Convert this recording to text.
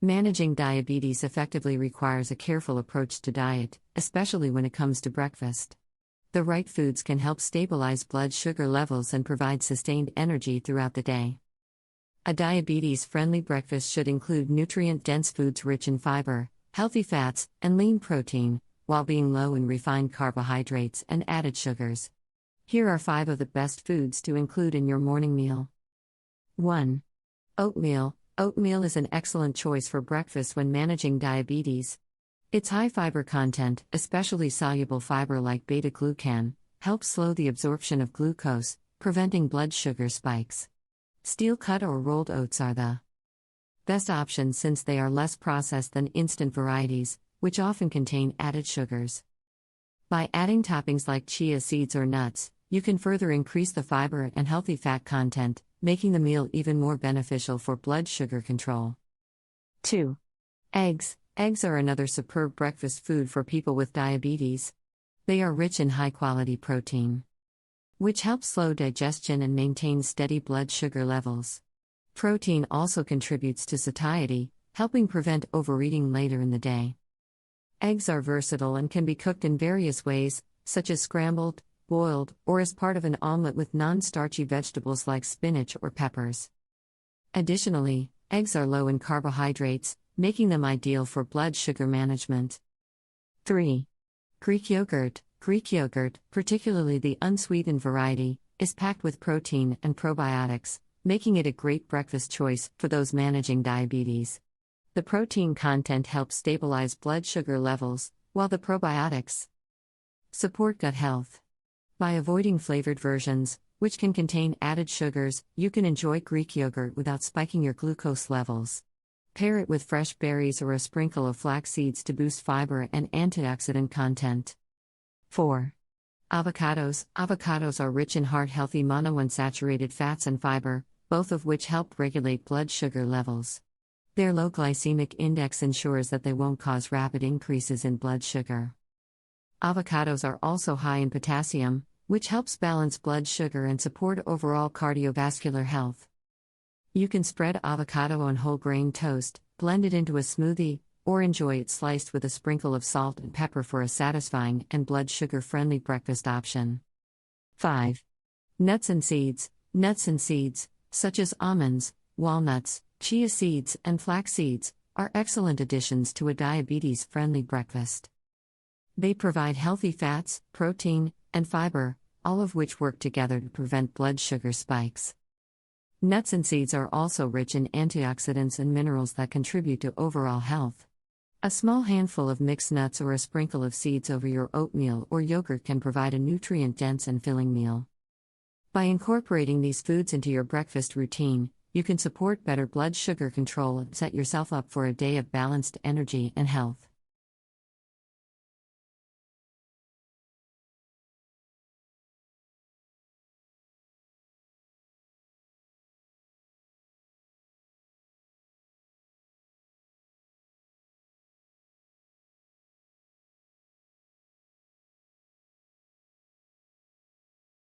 Managing diabetes effectively requires a careful approach to diet, especially when it comes to breakfast. The right foods can help stabilize blood sugar levels and provide sustained energy throughout the day. A diabetes-friendly breakfast should include nutrient-dense foods rich in fiber, healthy fats, and lean protein, while being low in refined carbohydrates and added sugars. Here are 5 of the best foods to include in your morning meal. 1. Oatmeal. Oatmeal is an excellent choice for breakfast when managing diabetes. Its high fiber content, especially soluble fiber like beta-glucan, helps slow the absorption of glucose, preventing blood sugar spikes. Steel-cut or rolled oats are the best option since they are less processed than instant varieties, which often contain added sugars. By adding toppings like chia seeds or nuts, you can further increase the fiber and healthy fat content, making the meal even more beneficial for blood sugar control. 2. Eggs. Eggs are another superb breakfast food for people with diabetes. They are rich in high-quality protein, which helps slow digestion and maintain steady blood sugar levels. Protein also contributes to satiety, helping prevent overeating later in the day. Eggs are versatile and can be cooked in various ways, such as scrambled, boiled, or as part of an omelet with non-starchy vegetables like spinach or peppers. Additionally, eggs are low in carbohydrates, making them ideal for blood sugar management. 3. Greek yogurt. Greek yogurt, particularly the unsweetened variety, is packed with protein and probiotics, making it a great breakfast choice for those managing diabetes. The protein content helps stabilize blood sugar levels, while the probiotics support gut health. By avoiding flavored versions, which can contain added sugars, you can enjoy Greek yogurt without spiking your glucose levels. Pair it with fresh berries or a sprinkle of flax seeds to boost fiber and antioxidant content. 4. Avocados. Avocados are rich in heart-healthy monounsaturated fats and fiber, both of which help regulate blood sugar levels. Their low glycemic index ensures that they won't cause rapid increases in blood sugar. Avocados are also high in potassium, which helps balance blood sugar and support overall cardiovascular health. You can spread avocado on whole grain toast, blend it into a smoothie, or enjoy it sliced with a sprinkle of salt and pepper for a satisfying and blood sugar-friendly breakfast option. 5. Nuts and seeds. Nuts and seeds, such as almonds, walnuts, chia seeds, and flax seeds, are excellent additions to a diabetes-friendly breakfast. They provide healthy fats, protein, and fiber, all of which work together to prevent blood sugar spikes. Nuts and seeds are also rich in antioxidants and minerals that contribute to overall health. A small handful of mixed nuts or a sprinkle of seeds over your oatmeal or yogurt can provide a nutrient-dense and filling meal. By incorporating these foods into your breakfast routine, you can support better blood sugar control and set yourself up for a day of balanced energy and health.